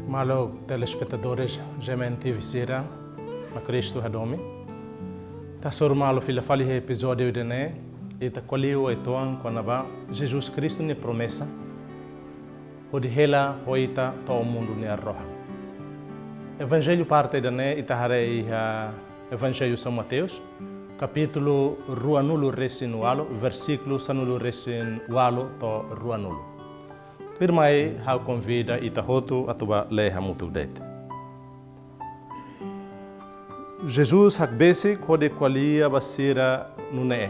Malo telespectadores GMNTV sira, a Cristo Hadomi. Tá sur malo fila fali episódio de né, e tá colheu etoan quando va Jesus Cristo ne promessa, o de hela hoita todo mundo ne arroha. Evangelho parte de né, itaharei Evangelho São Mateus, capítulo ruanulo resinualo, versículo sanulo resinualo to ruanulo. Firmai hau convida itahoto atuba leha mutu dete. Jesus hak basic hode qualia basira nune.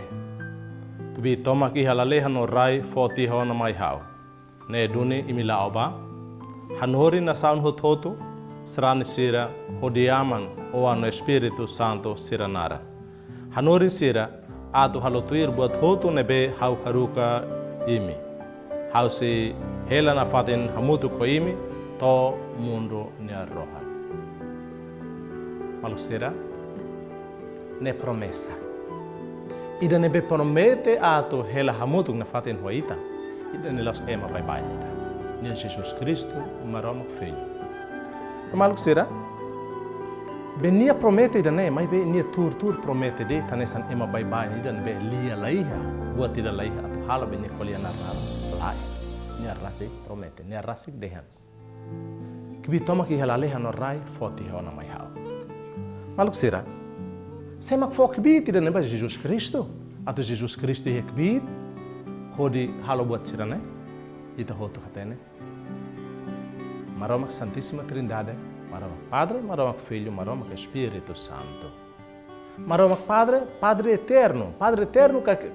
Kubi toma ki halaleha no rai foti hona mai hau. Ne duni imila oba. Hanori na saun hototo srani sira hodiaman oa no Espírito Santo siranara. Hanori sira atu halotuir buat hoto nebe hau haruka imi. Hau si hela na fatin hamutu koimi to mundo nia roha. Malusira ne promessa. Ida ne be promete ato hela hamutu na fatin hoita. Ida ne las ema bye bye ida. Nia Jesus Cristo maroma filho. Malusira benia promete ida ne mai be nia tur promete de tanesan ema bye bye ida ne be lia laiha buat ida laiha ato hala benia kolia na lai. Nia rasik promete, nia rasik dehan. Kibi toma ki halaleha no rai foti hona mai hau. Maluk sira, semak fo kibi tidak neba Jesus Cristo atau Jesus Cristo ya kibi hodi halo buat sira ne ita hotu hatene. Maromak Santíssima Trindade, maromak Padre, maromak Filho, maromak Espírito Santo. Maromak Padre, Padre eterno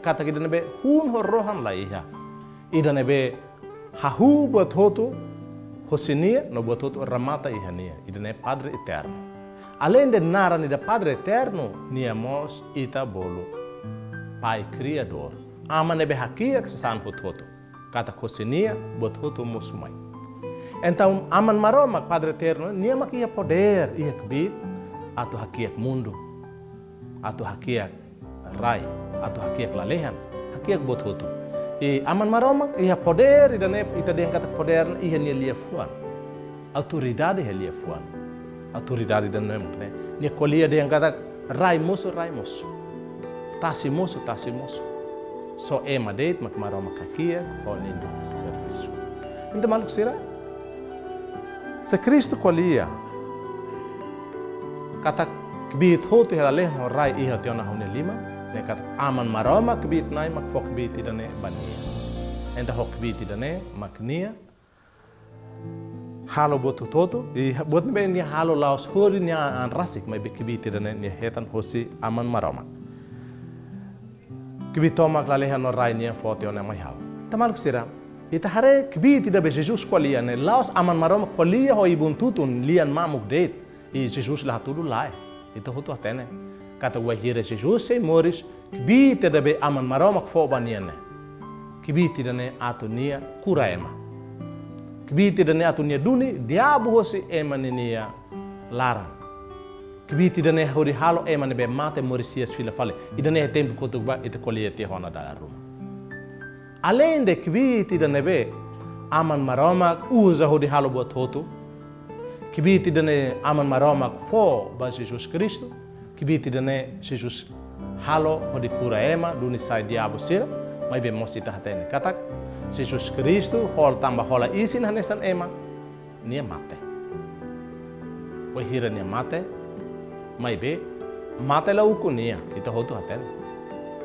kata kita nebe hun horohan laiha. Ida nebe hahu buat hotu hosinia no buat hotu ramata ihania. Ida ne Padre eterno. Além de nara ni da Padre eterno, niamos ita bolo Pai Criador. Ama nebe hakia kesan hotu. Kata hosinia buat hotu musumai. Então aman maromak Padre eterno niamak ia poder ia kebit atau hakiak mundo atau hakiak rai atau hakiak lalehan hakiak buat hotu. E aman maromak ia poder ita dia kata poder ia lia fuan. Autoridade lia fuan. Autoridade dan ne. Nia kolia dia kata rai moso. Tasi moso. So ema date mak maromak kakia honindo serviço. Então maluk sira. Se Cristo kolia kata kibit hotu helaleh no rai iha tiona hone lima. Ne kata aman maroma kibit nai mak fok kibit idane bania. Enta hok kibit idane maknia. Halo botu toto. I buat nebe ni halo laos hori ni an rasik mai be kibit idane ni hetan hosi aman maroma. Kibit tomak laleha no rai ni foti ona mai hau. Tamaluk sira. Ita hare kibit ida be Jesus kolia ne laos aman maroma kolia ho ibun tutun lian mamuk date. I Jesus lah tudu lai. Ita hotu atene. Kata wahira Jesus se moris kibite dabe aman maromak fo baniane kibite dane atunia kuraema kibite dane atunia duni diabu hosi emaninia lara kibite dane hori halo emane be mate morisias fila fale idane tempo kotuba ite kolia te hona da ruma além de kibite dane be aman maromak uza hori halo bot hotu kibite dane aman maromak fo ba Jesus Cristo kibiti dane Jesus halo hodi kuraema duni sai diabo sira mai be mosita hatene katak Jesus Cristo hol tambah hola isin hanesan ema nia mate wahira nia mate mai be mate la ukunia ita hotu hatene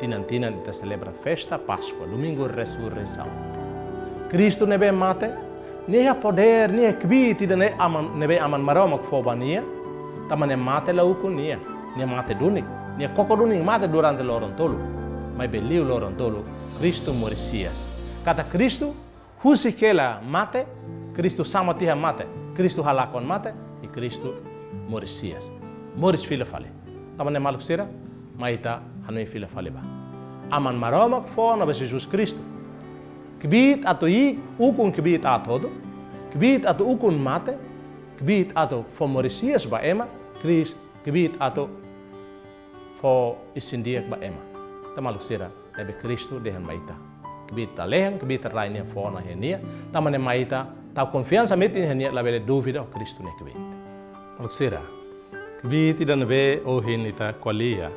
tinan ita celebra festa Páscoa domingo ressurreição Cristo nebe mate nia poder nia kibiti dane aman nebe aman maromak fobania tamane mate la ukunia nia mate duni, nia koko duni mate durante l'orontolo, mai belliu l'orontolo, Cristo morisias. Kata Cristo, husi kela mate, Cristo samatiha mate, Cristo halakon mate, e Cristo morisias. Moris fila fale. Tamane maluk sira, maita hanui fila fale ba. Aman maromak fo na ba Jesus Cristo. Kibit ato ukun kibit atodo, kibit ato ukun mate, kibit ato fo morisias ba ema, kibit ato fo isindiak ba ema. Tamaluk sira nebe Cristo dehan maita. Kibita lehan, kibita rainia fo na henia. Tamane maita Tau confiança meti hanya la bele dúvida o Cristo ne kebit. O será? Kebit dan be o hinita qualia.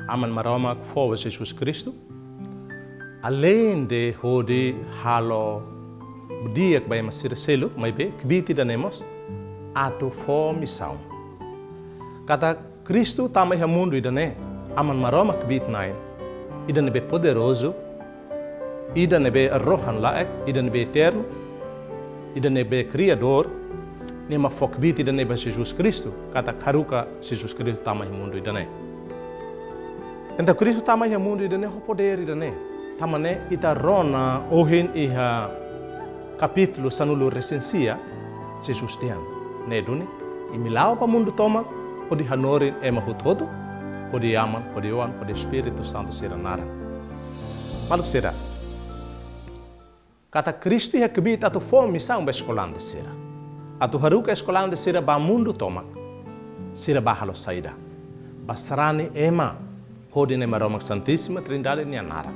Aman maroma for Jesus Cristo. Além de hodi halo dia que vai masir selo, mas be kebit danemos ato for missão. Kata Cristo tamai ha mundo idane aman maroma kebit nai. Idane be poderoso. Idane be rohan laek, idane be eterno. Idane be criador. Nema fokbit idane be Jesus Cristo. Kata karuka Jesus Cristo tamai ha mundo idane. Então Cristo tamai ha mundo idane ho poder idane. Tamane ita rona ohin iha capítulo sanulu recensia Jesus tian. Ne duni imilau pa mundo toma odi hanorin ema hutodo odi aman odi oan odi Espírito Santo seranara. Malu será? Kata Cristo ia kebit atu fome missão ba escolan de sera. Atu haruka escolan de sera ba mundo toma. Sera ba halo saída. Basrani ema hodi ne maroma santíssima trindade ni anara.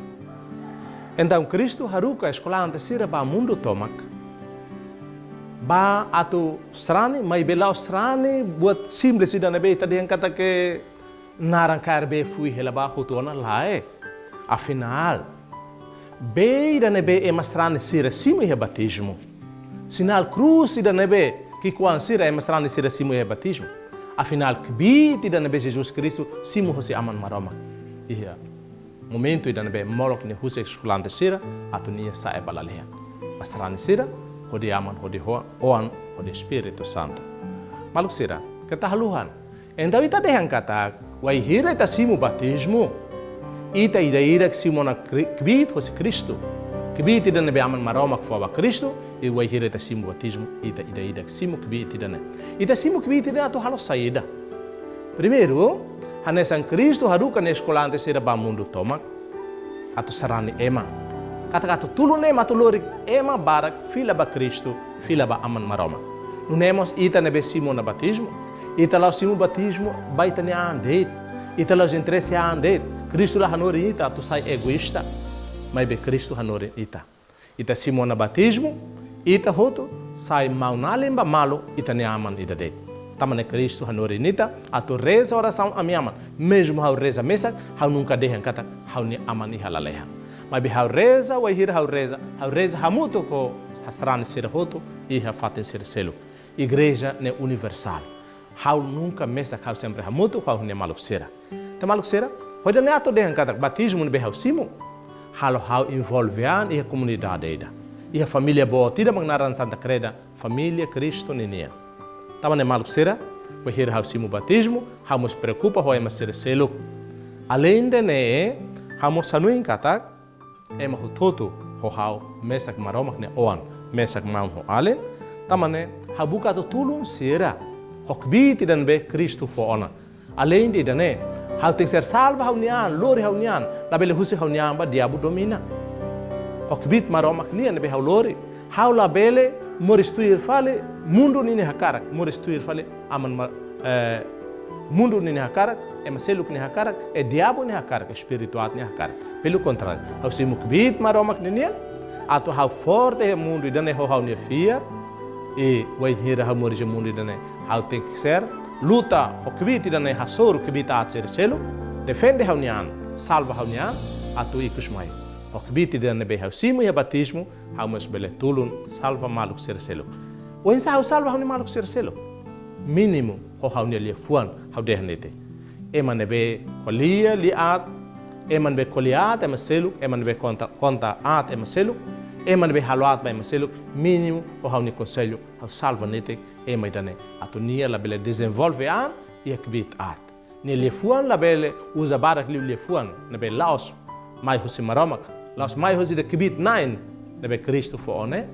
Então Cristo haruka escolan de sera ba mundo toma. Ba atu strani mai belau strani buat simples ida nabe tadi yang kata ke narang karbe fui helaba hutona lae. Afinal beira nebe e mastrane sira simo e batismo. Sinal cruz da nebe que quan sira e mastrane sira simo e batismo. Afinal kbit da nebe Jesus Cristo simo hosi aman maroma. Ia momento da nebe molok ne huse esculante sira atunia sa e balalea. Mastrane sira hodi aman hodi oan hodi Espírito Santo. Maluk sira ketahaluhan. Então ita dehan kata wai hira ita simo batismo. Ita ida que simona kbit hosi Cristo. Kbit ida nebe aman maroma kfova Cristo e wai hira ita simo batismo ita ida que simo kbit ida ne. Ita simo kbit ida atu halo saída. Primeiro, hanesan Cristo haruka ne escolante sira ba mundo toma atu sarani ema. Kata-kata tulu nema atu lori ema barak fila ba Cristo, fila ba aman maroma. Nunemos ita nebe simo na batismo. Ita lau simo batismo baita ne ande. Ita lau interesse ande. Cristo la hanori ita tu sai egoísta, mas be Cristo hanori ita. Ita simo na batismo, ita hoto sai mau na lemba malo ita ne aman ida de. Tamane Cristo hanori nita atu reza oração amiaman. Mesmo hau reza mesak, hau nunca dehan kata hau ni aman iha laleha. Mas be hau reza wa hir hau reza hamuto ko hasran sira hoto iha fatin sira selo. Igreja ne universal. Hau nunca mesak hau sempre hamuto hau ne maluk sira. Te maluk sira? Hoje não é todo dia que batismo no berro simo, halo envolvean e a comunidade ida, e a família boa, tira magnaran Santa Creda, família Cristo ninia. Tama ne malu sera, o hir hau simo batismo, hamos preocupa hoe mas ser selo. Além de ne, hamos sanuin katak, ema hutoto ho hau mesak maromak ne oan, mesak maun ho alen, tama ne habuka to tulun sera, hokbiti dan be Cristo fo ona. Além de ne hal tem ser salva haunian, lori haunian, la bele husi haunian ba diabo domina. Okbit maromak nian be haulori, haula bele moristuir fale mundo nini hakarak, moristuir fale aman mundo nini hakarak, e maseluk ni hakarak, e diabo ni hakarak, espiritual ni hakarak. Pelo contrário, hau simukbit maromak nian, ato hau forte e mundo idane ho haunia fiar, e vai hira hau morije mundo idane hau tem que ser luta o kbiti dane hasor kbita atser selo defende haunian salva haunian atu ikusmai o kbiti dane be hausimo e batismo haumas bele tulun salva maluk ser selo o insa hau salva hauni maluk ser selo mínimo ho haunia li fuan hau dehnete eman be kolia li at eman be koliat em selo eman be conta at em selo eman be haluat ba em selo mínimo ho hauni conselho hau salva nete e maidane atonia la bele desenvolve an e akbit at ne lefuan la bele usa barak li lefuan ne be laos mai hosi maromak laos mai hosi de kbit nine ne be Cristo fo one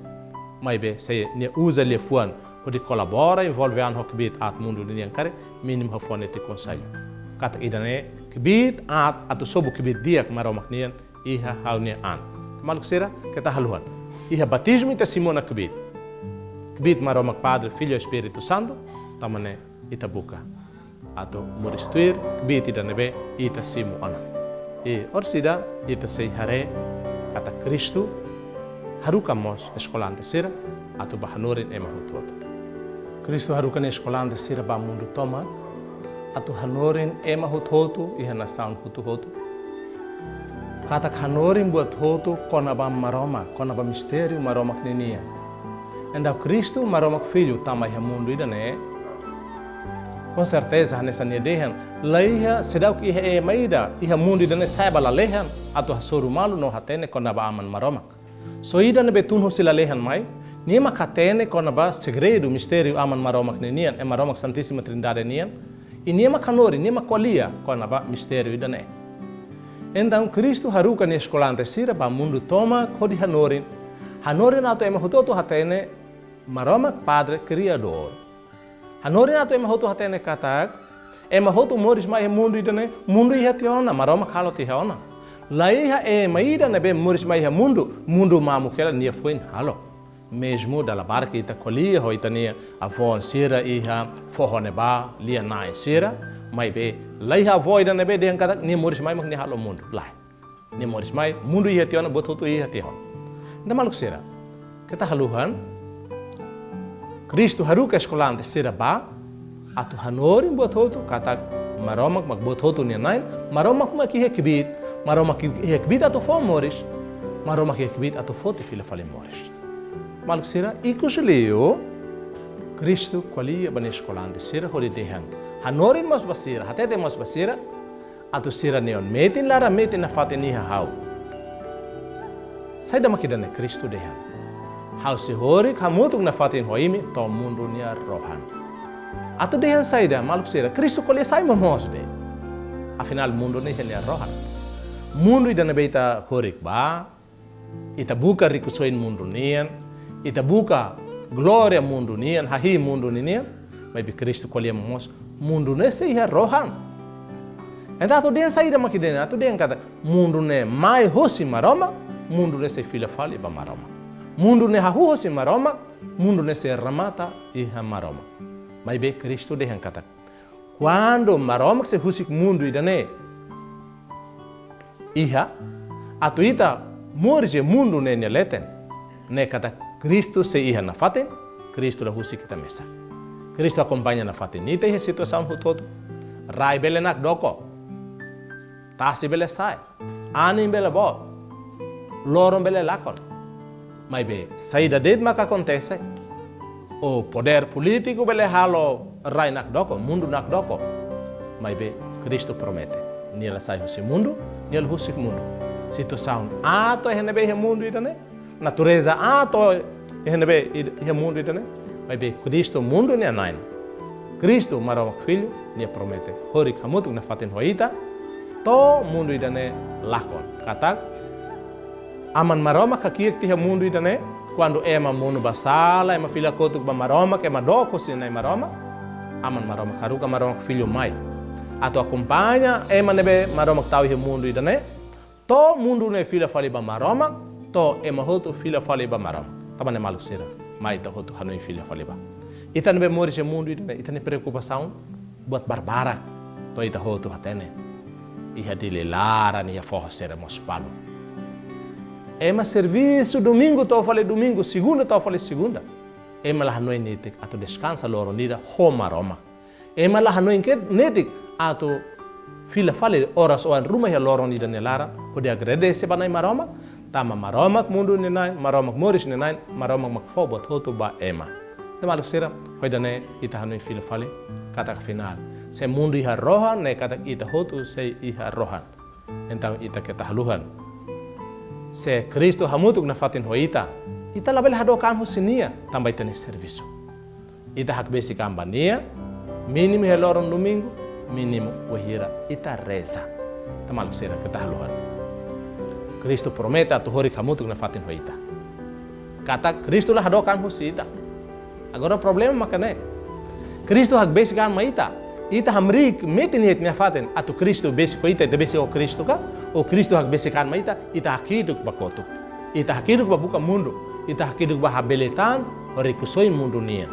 mai be se ne usa lefuan pode colabora envolve an hokbit at mundo ni ankare minim ho fonete conselho kata idane kbit at atu sobu kbit diak maromak nian iha haunia an maluk sera kata haluan iha batismo ita simona kbit kbit maromak Padre, Filho e Espírito Santo, tamane ita buka. Ato moristuir, kbit ida nebe, ita simu ana. E orsida, ita sei hare, kata Cristo, haruka mos escolante sera, atu bahanurin ema hutoto. Kristo harukan eskolante sira ba mundu toma atu hanorin ema hutoto iha na sound hutoto. Kata hanorin buat hoto kona ba maroma, kona ba mistério maroma kninia. Enda Kristo maroma filho tama iha mundu idane. Com certeza nessa nedehan laiha sedau iha e maida iha mundo idane saiba la lehan atu hasoru malu no hatene kona ba aman maromak. So idane betun hosila lehan mai nima katene kona ba segredo mistério aman maromak nenian e maromak santíssima trindade nian e nima kanori nima qualia kona ba mistério idane. Então Cristo haruka ni escolante sira ba mundo toma kodi hanorin atu ema hutoto hatene maromak padre criador. Hanorin atu ema hotu hatene katak, ema hotu moris mai mundo idane, mundo iha tiona, maroma kalo tihaona. Laiha ema ida nebe moris mai mundo mamu kela nia fuin halo. Mesmo dalla barca ita kolia ho itania avon sira iha fohone ba lia nai sira, mai be laiha voida nebe de katak nia moris mai mak ni halo mundo. Lai. Nia moris mai mundo iha tiona bot hotu iha tihaona. Nda maluk sira. Kita haluhan Kristo haruka eskolante sira ba atu hanorin buat hotu kata maromak mak buat hotu ni nain maromak mak hekbit maromak hekbit atu fo moris maromak hekbit atu fo te fila fale moris maluk sira ikusleo Kristo qualia ban eskolante sira hori dehan hanorin mas basira hatete mas basira atu sira neon metin lara metin na fateni hau sai da makidane Kristo dehan hau se hori kamutuk na fatin hoimi to mundo nia rohan. Atu dehan saida maluk sira Kristo kole sai momos de. Afinal mundo nia rohan. Mundo idana beita horik ba. Ita buka rikusoin mundo nian. Ita buka gloria mundo nian, hahi mundo nian. Mas bi Kristo kole momos mundo ne se ia rohan. Então atu dehan saida makidene atu dehan kata mundo ne mai hosi maroma, mundo ne se fila fali ba maroma. Mundo ne hahu si maroma, mundo ne se ramata iha maroma. Mas be Cristo dehan kata. Quando maroma se husik mundo idane iha, atu ita morje mundo ne neleten, ne kata Cristo se iha na faten, Cristo la husik kita mesa. Cristo acompanha na faten. Nita iha situação hutoto. Rai bele nak doko. Tasi bele sai. Anin bele bo. Loron bele lakon. Mas bem, saída dele mas que acontece. O poder político bele halo rai nak doko, mundo nak doko. Mas bem, Cristo promete. Nela sai o mundo, nela husik mundo. Situação ato henebe he mundo idane, natureza ato henebe he mundo idane. Mas bem, Cristo mundo ne nain. Cristo maromak filho ne promete. Horik hamutuk na fatin hoita, to mundo idane lakon. Katak aman maroma kakiek tiha mundo idane quando ema mundo basala ema filha kotuk ba maroma que ema doko sina maroma aman maroma karuka maroma filho mai ato acompanha ema nebe maroma tau he mundo idane to mundo ne filha fali ba maroma to ema hotu filha fali ba maroma tabane malu sira mai to hotu hanoi filha fali ba ita nebe mori se mundo idane ita ne preocupação buat barbara to ita hotu hatene iha dile lara ni forra sera mospalo. Ema serviço domingo tô falei domingo, segunda tô falei segunda. Ema lah hanoi netik atau descansa loro nida homa roma. Ema lah hanoi netik atau fila fale horas oan rumah ya loro nida nelara. Pode agradece banai maroma, tama maromak mundo nenai, maromak moris nenai, maromak makfobot hoto ba ema. Temaluk sira, hoidane ita hanoi fila fale kata final. Se mundo iha rohan ne kata ita hoto se iha rohan. Então ita kita haluhan. Se Cristo hamutuk na fatin hoita, ita label hadokan husinia tambah tene serviço. Ita hak besi kambania, mínimo heloron domingo, mínimo wahira ita reza. Tamaluk sira kita haluhan. Cristo promete atu hori hamutuk na fatin hoita. Kata Cristo lah hadokan husita. Agora problema makane. Cristo hak besi kan maita. Ita hamrik metin het na fatin atu Cristo besi hoita de besi o Cristo ka. O Cristo hak besikan ma ita hakiduk bakotuk. Ita hakiduk babuka mundo. Ita hakiduk bahabeletan kusoi mundo nia.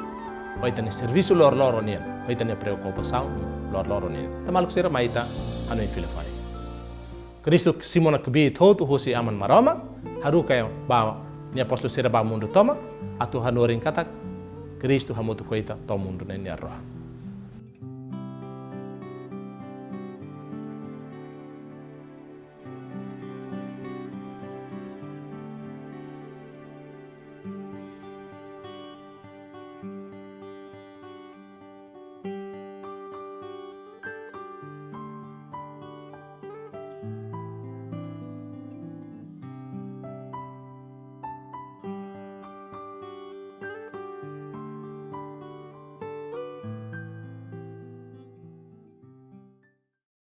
Ita ne serviço lor nia. Ita ne preocupação lor nia. Tamaluk sira ma ita hanoi filafai. Cristo simona kbit hotu hosi aman marama haruka ba Nia posso ser ba mundo toma, atu hanoring katak, Kristo hamutu koita to mundo nenia roh.